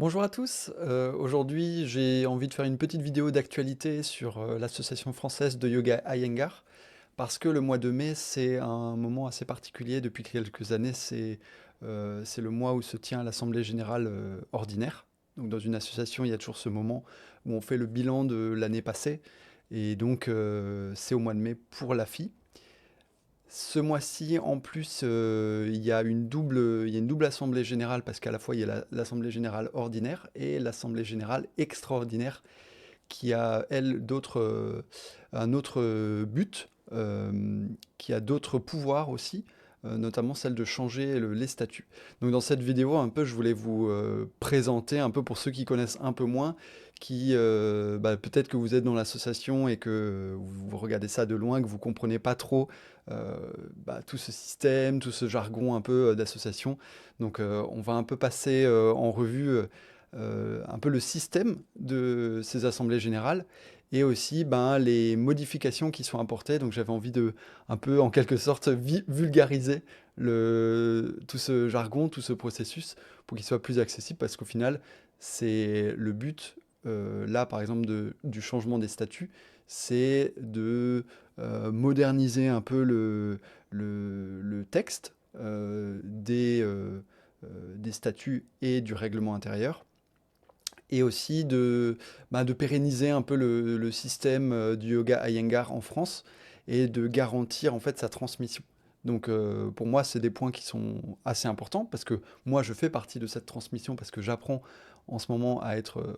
Bonjour à tous, aujourd'hui j'ai envie de faire une petite vidéo d'actualité sur l'association française de yoga Iyengar parce que le mois de mai c'est un moment assez particulier depuis quelques années, c'est le mois où se tient l'assemblée générale ordinaire. Donc dans une association il y a toujours ce moment où on fait le bilan de l'année passée et donc c'est au mois de mai pour la FI. Ce mois-ci, en plus, il y a une double assemblée générale parce qu'à la fois il y a l'assemblée générale ordinaire et l'assemblée générale extraordinaire qui a, elle, un autre but, qui a d'autres pouvoirs aussi, notamment celle de changer les statuts. Donc dans cette vidéo, un peu, je voulais vous présenter un peu pour ceux qui connaissent un peu moins, peut-être que vous êtes dans l'association et que vous regardez ça de loin, que vous comprenez pas trop euh, tout ce système, tout ce jargon un peu d'association. Donc on va un peu passer en revue un peu le système de ces assemblées générales et aussi les modifications qui sont apportées. Donc j'avais envie de un peu en quelque sorte vulgariser tout ce jargon, tout ce processus pour qu'il soit plus accessible parce qu'au final c'est le but là par exemple du changement des statuts, c'est de moderniser un peu le texte des statuts et du règlement intérieur et aussi de pérenniser un peu le système du yoga Iyengar en France et de garantir en fait sa transmission. Donc pour moi, c'est des points qui sont assez importants parce que moi, je fais partie de cette transmission parce que j'apprends en ce moment être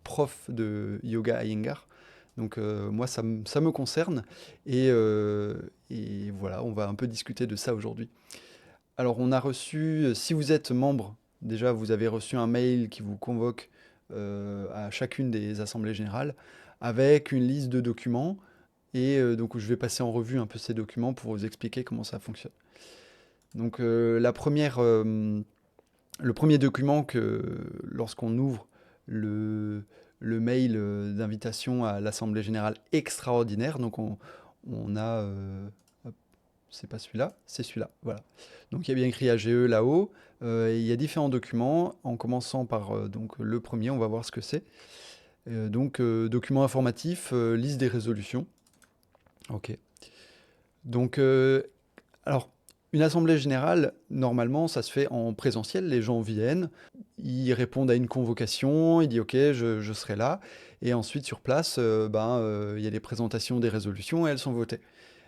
prof de yoga Iyengar. Donc moi, ça me concerne et voilà, on va un peu discuter de ça aujourd'hui. Alors, on a reçu, si vous êtes membre, déjà, vous avez reçu un mail qui vous convoque à chacune des assemblées générales avec une liste de documents. Et donc, je vais passer en revue un peu ces documents pour vous expliquer comment ça fonctionne. Donc, le premier document lorsqu'on ouvre le mail d'invitation à l'assemblée générale extraordinaire, donc on a c'est pas celui-là, c'est celui-là, voilà. Donc il y a bien écrit AGE là-haut, et il y a différents documents, en commençant par donc, le premier, on va voir ce que c'est. Document informatif, liste des résolutions. Ok. Donc, alors, une assemblée générale, normalement, ça se fait en présentiel, les gens viennent, ils répondent à une convocation, ils disent ok, je serai là, et ensuite sur place, il y a les présentations des résolutions et elles sont votées.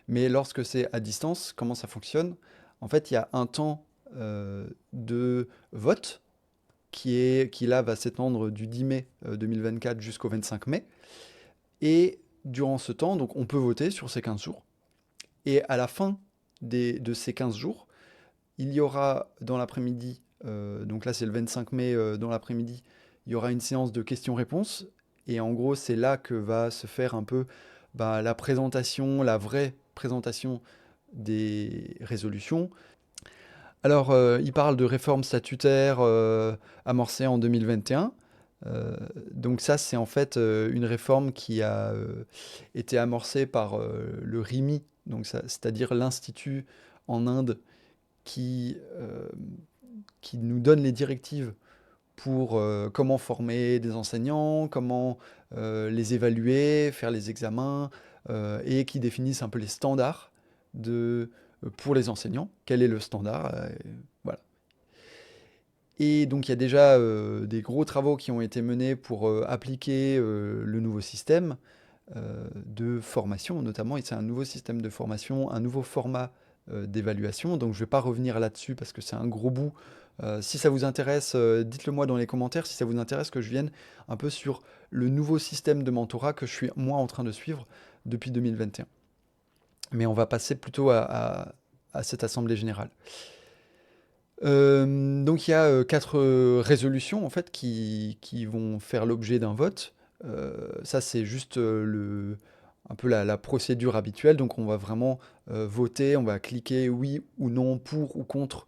Mais lorsque c'est à distance, comment ça fonctionne? En fait, il y a un temps de vote qui là va s'étendre du 10 mai 2024 jusqu'au 25 mai. Et durant ce temps, donc on peut voter sur ces 15 jours. Et à la fin de ces 15 jours, il y aura dans l'après-midi, donc là c'est le 25 mai dans l'après-midi, il y aura une séance de questions-réponses. Et en gros, c'est là que va se faire un peu la présentation, la vraie présentation des résolutions. Alors, il parle de réforme statutaire amorcée en 2021. Donc ça, c'est en fait une réforme qui a été amorcée par le RIMI, donc c'est-à-dire l'Institut en Inde qui, euh, qui nous donne les directives pour comment former des enseignants, comment les évaluer, faire les examens, et qui définissent un peu les standards pour les enseignants. Quel est le standard voilà. Et donc il y a déjà des gros travaux qui ont été menés pour appliquer le nouveau système de formation, notamment. Et c'est un nouveau système de formation, un nouveau format d'évaluation. Donc je ne vais pas revenir là-dessus parce que c'est un gros bout. Si ça vous intéresse, dites-le moi dans les commentaires si ça vous intéresse que je vienne un peu sur le nouveau système de mentorat que je suis moi en train de suivre depuis 2021. Mais on va passer plutôt à cette assemblée générale. Donc il y a quatre résolutions en fait qui vont faire l'objet d'un vote. Ça c'est juste un peu la procédure habituelle. Donc on va vraiment voter, on va cliquer oui ou non, pour ou contre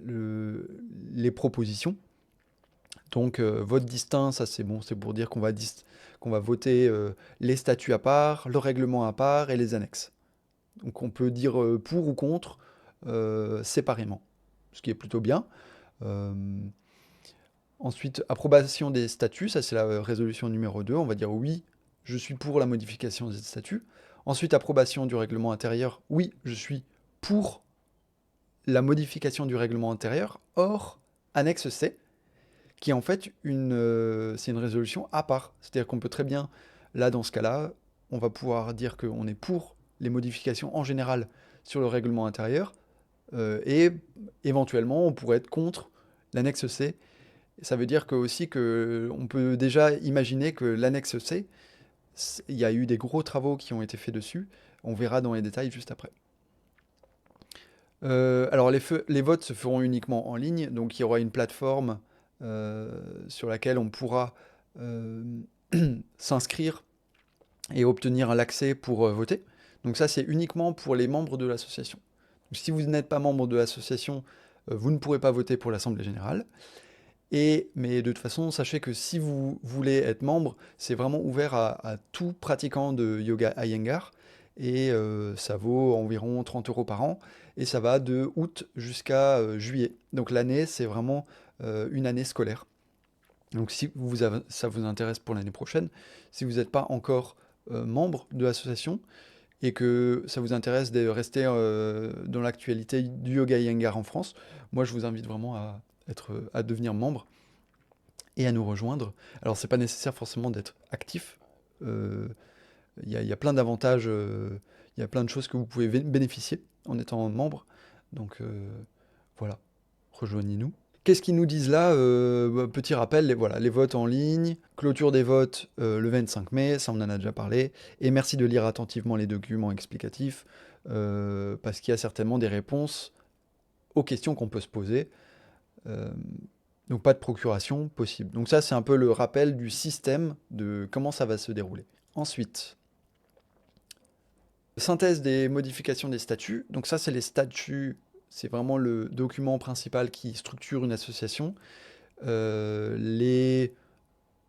les propositions. Donc vote distinct, ça c'est bon, c'est pour dire qu'on va voter les statuts à part, le règlement à part et les annexes. Donc on peut dire pour ou contre séparément, ce qui est plutôt bien. Euh, Ensuite, approbation des statuts, ça c'est la résolution numéro 2. On va dire oui, je suis pour la modification des statuts. Ensuite, approbation du règlement intérieur. Oui, je suis pour la modification du règlement intérieur. Or, annexe C, qui est en fait c'est une résolution à part. C'est-à-dire qu'on peut très bien, là dans ce cas-là, on va pouvoir dire qu'on est pour les modifications en général sur le règlement intérieur, et éventuellement on pourrait être contre l'annexe C. Ça veut dire que aussi que on peut déjà imaginer que l'annexe C, il y a eu des gros travaux qui ont été faits dessus. On verra dans les détails juste après. Alors les votes se feront uniquement en ligne, donc il y aura une plateforme sur laquelle on pourra euh, s'inscrire et obtenir l'accès pour voter. Donc ça, c'est uniquement pour les membres de l'association. Donc, si vous n'êtes pas membre de l'association, vous ne pourrez pas voter pour l'Assemblée générale. Mais de toute façon, sachez que si vous voulez être membre, c'est vraiment ouvert à tout pratiquant de yoga Iyengar. Et ça vaut environ 30 € par an. Et ça va de août jusqu'à juillet. Donc l'année, c'est vraiment une année scolaire. Donc si ça vous intéresse pour l'année prochaine, si vous n'êtes pas encore membre de l'association et que ça vous intéresse de rester dans l'actualité du yoga Iyengar en France, moi je vous invite vraiment à devenir membre et à nous rejoindre. Alors c'est pas nécessaire forcément d'être actif. Euh, il y a plein d'avantages, il y a plein de choses que vous pouvez bénéficier en étant membre. Donc voilà, rejoignez-nous. Qu'est-ce qu'ils nous disent là? Petit rappel, voilà, les votes en ligne, clôture des votes le 25 mai, ça on en a déjà parlé. Et merci de lire attentivement les documents explicatifs, parce qu'il y a certainement des réponses aux questions qu'on peut se poser. Euh, donc pas de procuration possible. Donc ça, c'est un peu le rappel du système de comment ça va se dérouler. Ensuite, synthèse des modifications des statuts. Donc ça, c'est les statuts, c'est vraiment le document principal qui structure une association. Les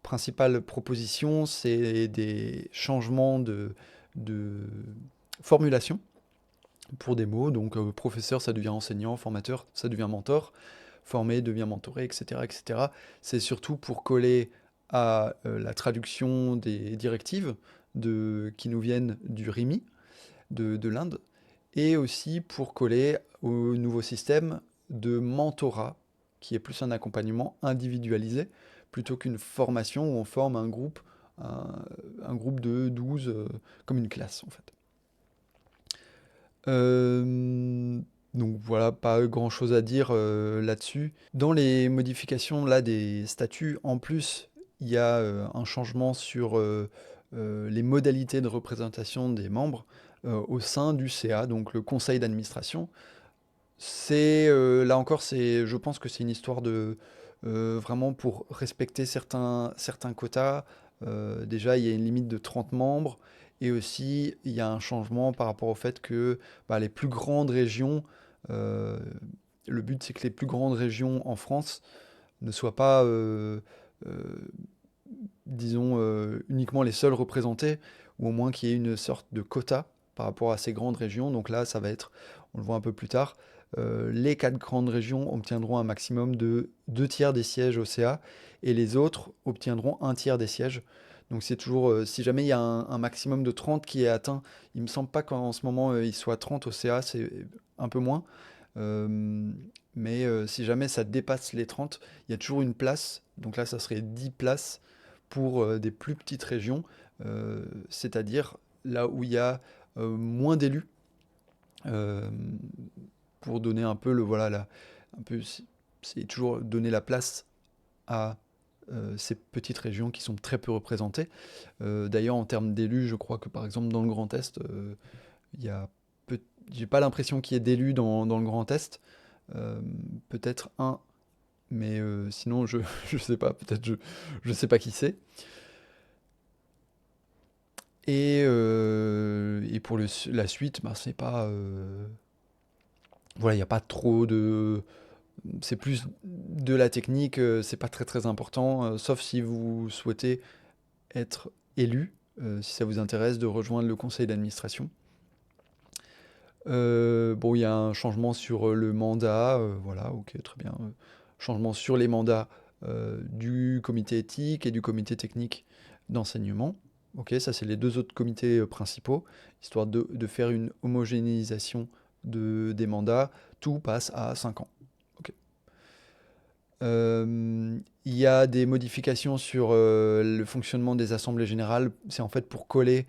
principales propositions, c'est des changements de formulation pour des mots. Donc professeur, ça devient enseignant, formateur, ça devient mentor, formé devient mentoré, etc. etc. C'est surtout pour coller à la traduction des directives qui nous viennent du RIMI, de l'Inde, et aussi pour coller au nouveau système de mentorat, qui est plus un accompagnement individualisé, plutôt qu'une formation où on forme un, un groupe de 12, comme une classe en fait. Euh, donc voilà, pas grand-chose à dire là-dessus. Dans les modifications là des statuts, en plus, il y a un changement sur les modalités de représentation des membres au sein du CA, donc le conseil d'administration. C'est là encore, je pense que c'est une histoire de vraiment pour respecter certains quotas. Déjà, il y a une limite de 30 membres et aussi il y a un changement par rapport au fait que bah, les plus grandes régions, euh, le but c'est que les plus grandes régions en France ne soient pas, euh, disons, uniquement les seules représentées, ou au moins qu'il y ait une sorte de quota par rapport à ces grandes régions. Donc là, ça va être, on le voit un peu plus tard, les quatre grandes régions obtiendront un maximum de 2 tiers des sièges au CA, et les autres obtiendront 1 tiers des sièges. Donc c'est toujours, si jamais il y a un maximum de 30 qui est atteint, il me semble pas qu'en ce moment il soit 30 au CA, c'est un peu moins. Euh, mais si jamais ça dépasse les 30, il y a toujours une place. Donc là, ça serait 10 places pour des plus petites régions, c'est-à-dire là où il y a moins d'élus, euh, pour donner un peu voilà, un peu, c'est toujours donner la place à ces petites régions qui sont très peu représentées. D'ailleurs, en termes d'élus, je crois que par exemple dans le Grand Est, il y a j'ai pas l'impression qu'il y ait d'élus dans le Grand Est. Euh, Peut-être un, mais sinon je sais pas, peut-être je sais pas qui c'est. Et pour la suite, bah, c'est pas. Voilà, il n'y a pas trop de. C'est plus de la technique, c'est pas très très important, sauf si vous souhaitez être élu, si ça vous intéresse de rejoindre le conseil d'administration. Bon, il y a un changement sur le mandat, voilà, ok, très bien. Changement sur les mandats du comité éthique et du comité technique d'enseignement. Ok, ça c'est les deux autres comités principaux, histoire de faire une homogénéisation des mandats. Tout passe à 5 ans. Ok. Il y a des modifications sur le fonctionnement des assemblées générales. C'est en fait pour coller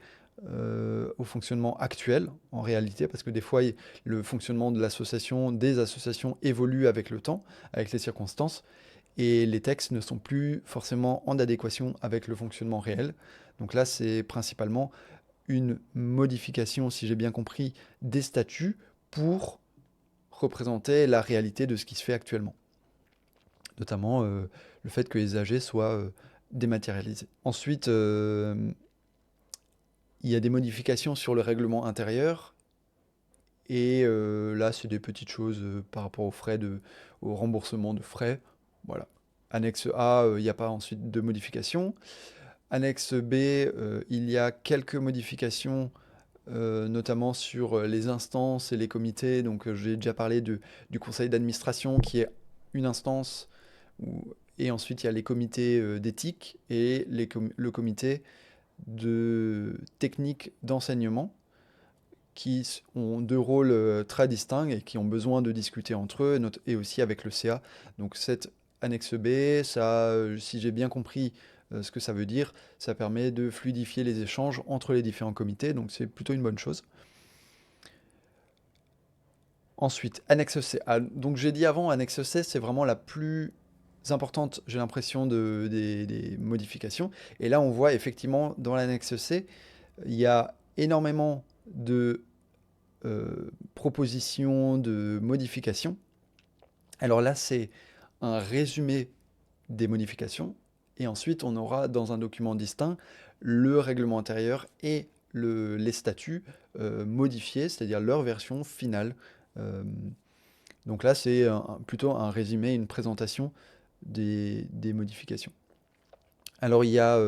au fonctionnement actuel, en réalité, parce que des fois, le fonctionnement de l'association, des associations évolue avec le temps, avec les circonstances, et les textes ne sont plus forcément en adéquation avec le fonctionnement réel. Donc là, c'est principalement une modification, si j'ai bien compris, des statuts pour représenter la réalité de ce qui se fait actuellement. Notamment le fait que les AG soient dématérialisés. Ensuite, il y a des modifications sur le règlement intérieur. Et là, c'est des petites choses par rapport au remboursement de frais. Voilà. Annexe A, il n'y a pas ensuite de modifications. Annexe B, il y a quelques modifications, notamment sur les instances et les comités. Donc, j'ai déjà parlé du conseil d'administration qui est une instance. Et ensuite, il y a les comités d'éthique et le comité de technique d'enseignement qui ont deux rôles très distincts et qui ont besoin de discuter entre eux et aussi avec le CA. Donc cette annexe B, ça, si j'ai bien compris ce que ça veut dire, ça permet de fluidifier les échanges entre les différents comités, donc c'est plutôt une bonne chose. Ensuite, annexe C. Ah, donc j'ai dit avant, annexe C, c'est vraiment la plus importante, j'ai l'impression, des modifications. Et là, on voit effectivement dans l'annexe C, il y a énormément de propositions de modifications. Alors là, c'est un résumé des modifications. Et ensuite, on aura dans un document distinct le règlement intérieur et les statuts modifiés, c'est-à-dire leur version finale. Euh, donc là, c'est plutôt un résumé, une présentation des modifications. Alors il y a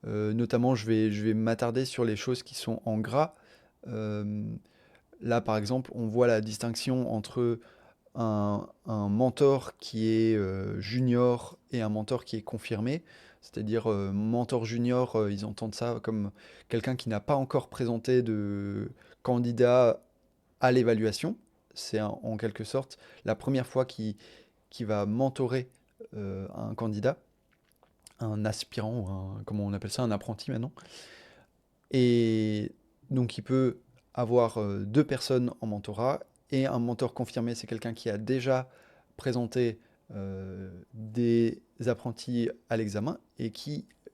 notamment, je vais m'attarder sur les choses qui sont en gras. Euh, Là, par exemple, on voit la distinction entre un mentor qui est junior et un mentor qui est confirmé. C'est-à-dire, mentor junior, ils entendent ça comme quelqu'un qui n'a pas encore présenté de candidat à l'évaluation. C'est en quelque sorte la première fois qu'il va mentorer un candidat, un aspirant, ou comment on appelle ça, un apprenti maintenant. Et donc, il peut avoir deux personnes en mentorat et un mentor confirmé, c'est quelqu'un qui a déjà présenté des apprentis à l'examen et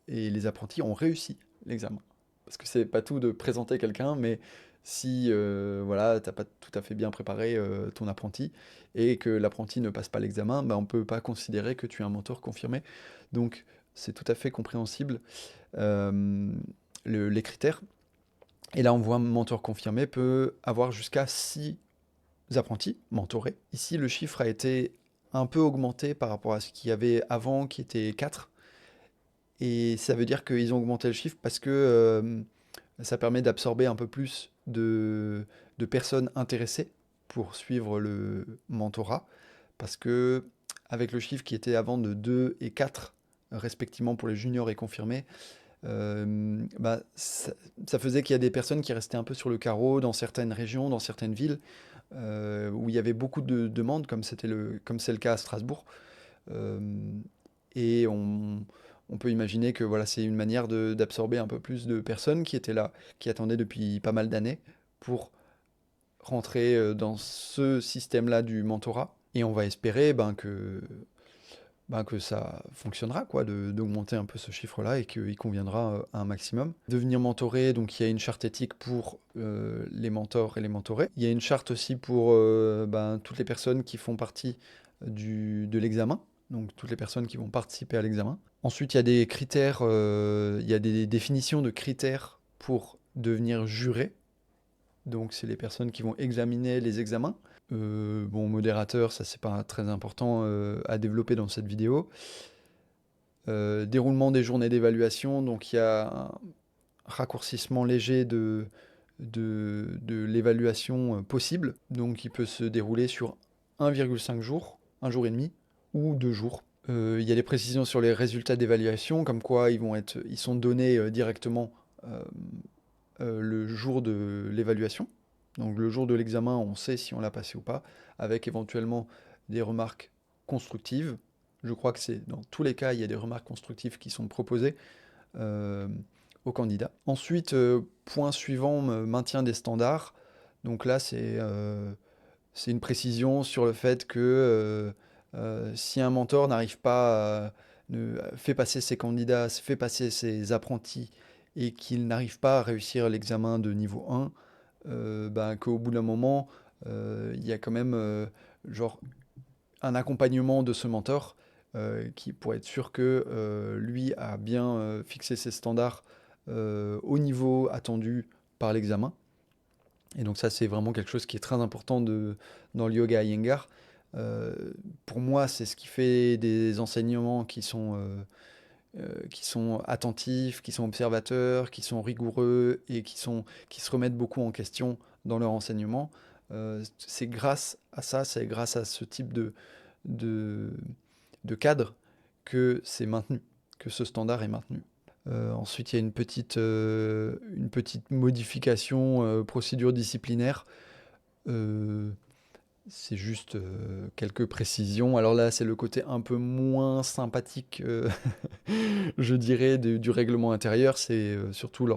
les apprentis ont réussi l'examen. Parce que c'est pas tout de présenter quelqu'un, mais si voilà, t'as pas tout à fait bien préparé ton apprenti et que l'apprenti ne passe pas l'examen, bah, on peut pas considérer que tu es un mentor confirmé. Donc c'est tout à fait compréhensible euh, les critères. Et là, on voit un mentor confirmé peut avoir jusqu'à 6 apprentis mentorés. Ici, le chiffre a été un peu augmenté par rapport à ce qu'il y avait avant, qui était 4. Et ça veut dire qu'ils ont augmenté le chiffre parce que ça permet d'absorber un peu plus de personnes intéressées pour suivre le mentorat. Parce que avec le chiffre qui était avant de 2 et 4, respectivement pour les juniors et confirmés, bah, ça faisait qu'il y a des personnes qui restaient un peu sur le carreau dans certaines régions, dans certaines villes, où il y avait beaucoup de demandes, comme c'est le cas à Strasbourg. Euh, et on peut imaginer que voilà, c'est une manière d'absorber un peu plus de personnes qui étaient là, qui attendaient depuis pas mal d'années pour rentrer dans ce système-là du mentorat. Et on va espérer que ça fonctionnera, quoi, d'augmenter un peu ce chiffre-là et qu'il conviendra à un maximum. Devenir mentoré, donc il y a une charte éthique pour les mentors et les mentorés. Il y a une charte aussi pour toutes les personnes qui font partie de l'examen, donc toutes les personnes qui vont participer à l'examen. Ensuite, il y a des critères, il y a des définitions de critères pour devenir juré. Donc, c'est les personnes qui vont examiner les examens. Bon, modérateur, ça c'est pas très important à développer dans cette vidéo. Déroulement des journées d'évaluation, donc il y a un raccourcissement léger de l'évaluation possible. Donc il peut se dérouler sur 1,5 jours, un jour et demi, ou 2 jours. Il y a des précisions sur les résultats d'évaluation, comme quoi ils sont donnés directement euh, le jour de l'évaluation. Donc le jour de l'examen, on sait si on l'a passé ou pas, avec éventuellement des remarques constructives. Je crois que c'est dans tous les cas, il y a des remarques constructives qui sont proposées euh, aux candidats. Ensuite, point suivant, maintien des standards. Donc là, c'est une précision sur le fait que si un mentor n'arrive pas fait passer ses candidats, fait passer ses apprentis et qu'il n'arrive pas à réussir l'examen de niveau 1, ben, qu'au bout d'un moment, il y a quand même genre un accompagnement de ce mentor qui pour être sûr que lui a bien fixé ses standards au niveau attendu par l'examen. Et donc ça, c'est vraiment quelque chose qui est très important dans le yoga Iyengar. Euh, pour moi, c'est ce qui fait des enseignements qui sont attentifs, qui sont observateurs, qui sont rigoureux et qui se remettent beaucoup en question dans leur enseignement. C'est grâce à ça, c'est grâce à ce type de, de cadre que c'est maintenu, que ce standard est maintenu. Ensuite, il y a une petite modification procédure disciplinaire. Euh, c'est juste quelques précisions. Alors là, c'est le côté un peu moins sympathique, je dirais, du règlement intérieur. C'est surtout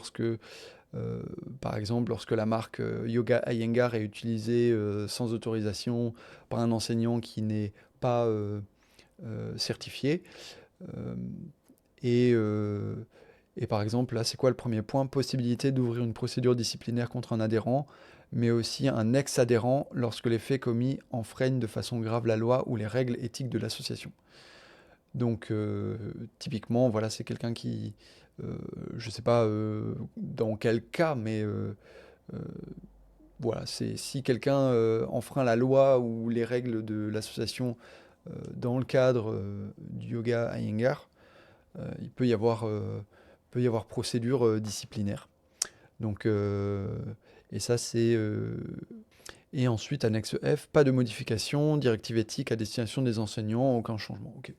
par exemple, lorsque la marque Yoga Iyengar est utilisée sans autorisation par un enseignant qui n'est pas certifié. Euh, et, euh, et par exemple, là, c'est quoi le premier point? Possibilité d'ouvrir une procédure disciplinaire contre un adhérent, mais aussi un ex-adhérent lorsque les faits commis enfreignent de façon grave la loi ou les règles éthiques de l'association. Donc, typiquement, voilà, c'est quelqu'un qui, je ne sais pas dans quel cas, mais euh, voilà, c'est si quelqu'un enfreint la loi ou les règles de l'association dans le cadre du yoga Iyengar, il peut y avoir procédure disciplinaire. Donc, et ça, c'est. Et ensuite, annexe F, pas de modification, directive éthique à destination des enseignants, aucun changement. Ok,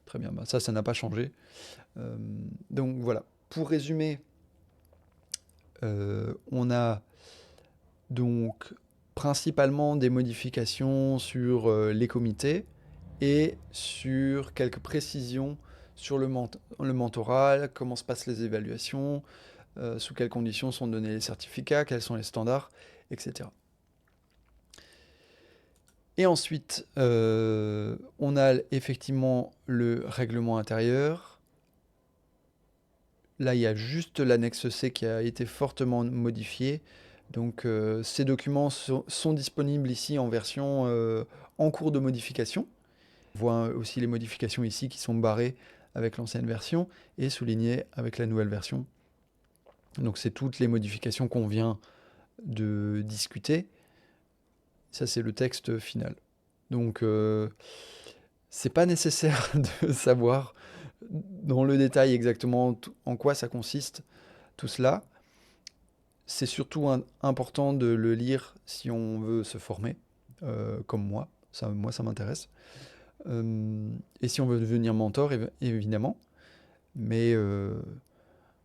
très bien. Bah, ça n'a pas changé. Euh, donc voilà. Pour résumer, on a donc principalement des modifications sur les comités et sur quelques précisions sur le mentorat, comment se passent les évaluations, sous quelles conditions sont donnés les certificats, quels sont les standards, etc. Et ensuite, on a effectivement le règlement intérieur. Là, il y a juste l'annexe C qui a été fortement modifiée. Donc, ces documents sont disponibles ici en version en cours de modification. On voit aussi les modifications ici qui sont barrées avec l'ancienne version et soulignées avec la nouvelle version. Donc, c'est toutes les modifications qu'on vient de discuter. Ça, c'est le texte final. Donc, c'est pas nécessaire de savoir dans le détail exactement en quoi ça consiste, tout cela. C'est surtout important de le lire si on veut se former, comme moi. Moi, ça m'intéresse. Et si on veut devenir mentor, évidemment. Mais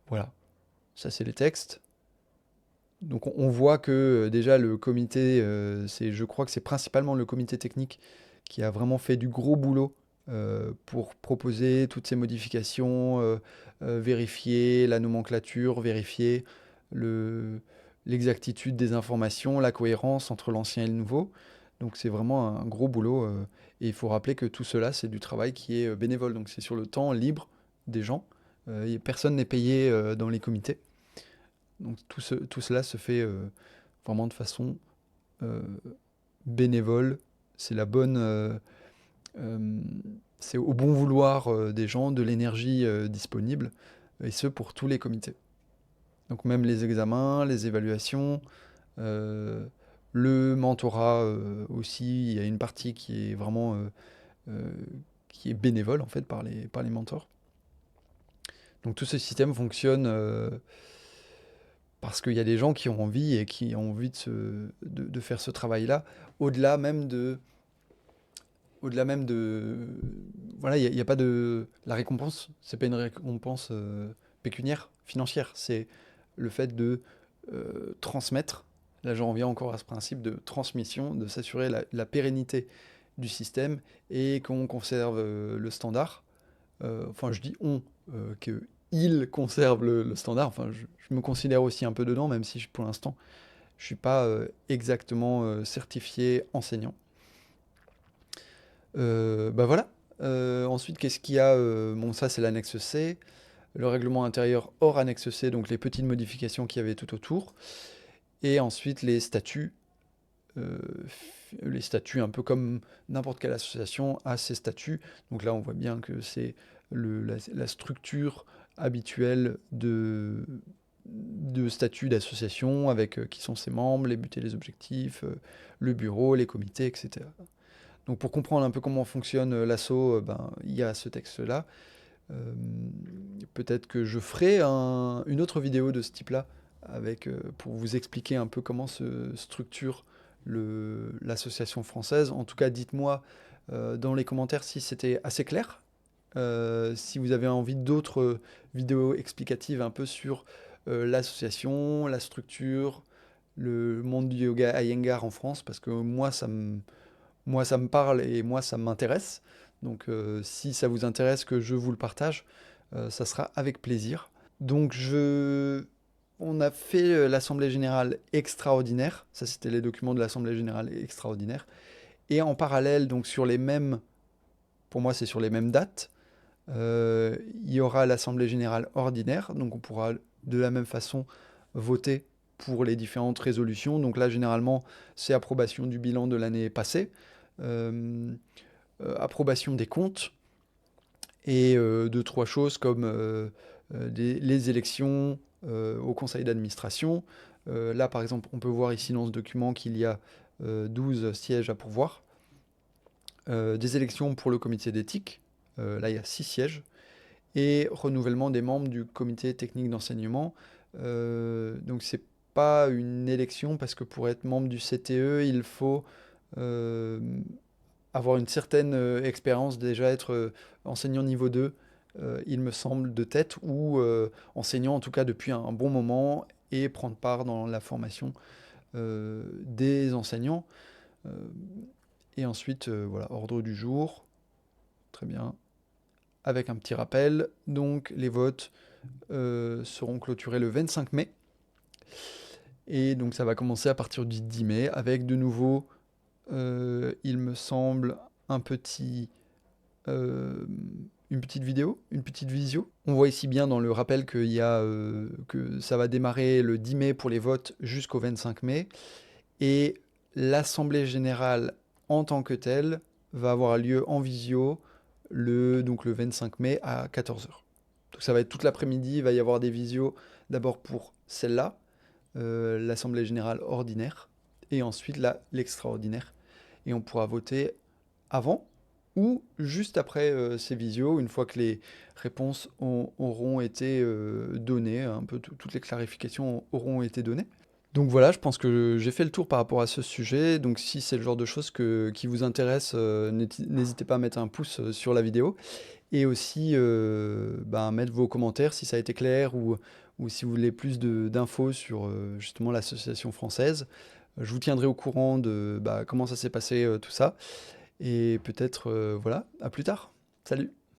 voilà, ça c'est les textes. Donc on voit que déjà le comité, je crois que c'est principalement le comité technique qui a vraiment fait du gros boulot pour proposer toutes ces modifications, vérifier la nomenclature, vérifier le, l'exactitude des informations, la cohérence entre l'ancien et le nouveau. Donc c'est vraiment un gros boulot. Et il faut rappeler que tout cela, c'est du travail qui est bénévole. Donc c'est sur le temps libre des gens. Et personne n'est payé dans les comités. Donc tout cela se fait vraiment de façon euh, bénévole. C'est la bonne, euh, c'est au bon vouloir des gens, de l'énergie disponible, et ce pour tous les comités. Donc même les examens, les évaluations, euh, le mentorat aussi, il y a une partie qui est vraiment euh, qui est bénévole en fait par les mentors. Donc tout ce système fonctionne parce qu'il y a des gens qui ont envie et qui ont envie de faire ce travail-là, au-delà même au-delà même de... Voilà, il y a pas de... La récompense, c'est pas une récompense pécuniaire, financière. C'est le fait de transmettre. Là, j'en reviens encore à ce principe de transmission, de s'assurer la pérennité du système et qu'on conserve le standard. Enfin, je dis on, que il conserve le standard. Enfin, je me considère aussi un peu dedans, même si pour l'instant, je suis pas exactement certifié enseignant. Bah voilà. Ensuite, qu'est-ce qu'il y a bon, ça, c'est l'annexe C. Le règlement intérieur hors annexe C, donc les petites modifications qu'il y avait tout autour. Et ensuite, euh, les statuts, un peu comme n'importe quelle association a ses statuts. Donc là, on voit bien que c'est la structure habituelle de statut d'association avec qui sont ses membres, les buts et les objectifs, le bureau, les comités, etc. Donc pour comprendre un peu comment fonctionne l'asso, ben, il y a ce texte-là. Euh, Peut-être que je ferai une autre vidéo de ce type-là avec, pour vous expliquer un peu comment se structure l'association française. En tout cas, dites-moi dans les commentaires si c'était assez clair. Si vous avez envie d'autres vidéos explicatives un peu sur l'association, la structure, le monde du yoga Iyengar en France, parce que moi, ça me parle et moi, ça m'intéresse. Donc, si ça vous intéresse que je vous le partage, ça sera avec plaisir. Donc, on a fait l'Assemblée générale extraordinaire. Ça, c'était les documents de l'Assemblée générale extraordinaire. Et en parallèle, donc pour moi, c'est sur les mêmes dates, il y aura l'Assemblée générale ordinaire. Donc, on pourra de la même façon voter pour les différentes résolutions. Donc là, généralement, c'est approbation du bilan de l'année passée. Euh, Approbation des comptes et deux, trois choses comme les élections au conseil d'administration. Là, par exemple, on peut voir ici dans ce document qu'il y a 12 sièges à pourvoir. Des élections pour le comité d'éthique. Là, il y a 6 sièges. Et renouvellement des membres du comité technique d'enseignement. Donc, c'est pas une élection parce que pour être membre du CTE, il faut euh, avoir une certaine expérience, déjà être enseignant niveau 2, il me semble, de tête, ou enseignant en tout cas depuis un bon moment et prendre part dans la formation des enseignants. Euh, et ensuite, voilà, ordre du jour, très bien, avec un petit rappel. Donc les votes seront clôturés le 25 mai. Et donc ça va commencer à partir du 10 mai avec de nouveau, il me semble, un petit euh, une petite vidéo, une petite visio. On voit ici bien dans le rappel que ça va démarrer le 10 mai pour les votes jusqu'au 25 mai. Et l'Assemblée générale en tant que telle va avoir lieu en visio donc le 25 mai à 14 heures. Donc ça va être toute l'après-midi, il va y avoir des visios d'abord pour celle-là, l'Assemblée générale ordinaire, et ensuite l'extraordinaire. Et on pourra voter avant ou juste après ces visios, une fois que les réponses auront été données, un peu toutes les clarifications auront été données. Donc voilà, je pense que j'ai fait le tour par rapport à ce sujet. Donc si c'est le genre de choses qui vous intéresse, n'hésitez pas à mettre un pouce sur la vidéo. Et aussi ben, mettre vos commentaires si ça a été clair ou si vous voulez plus d'infos sur justement l'association française. Je vous tiendrai au courant de bah, comment ça s'est passé tout ça. Et peut-être, voilà, à plus tard. Salut!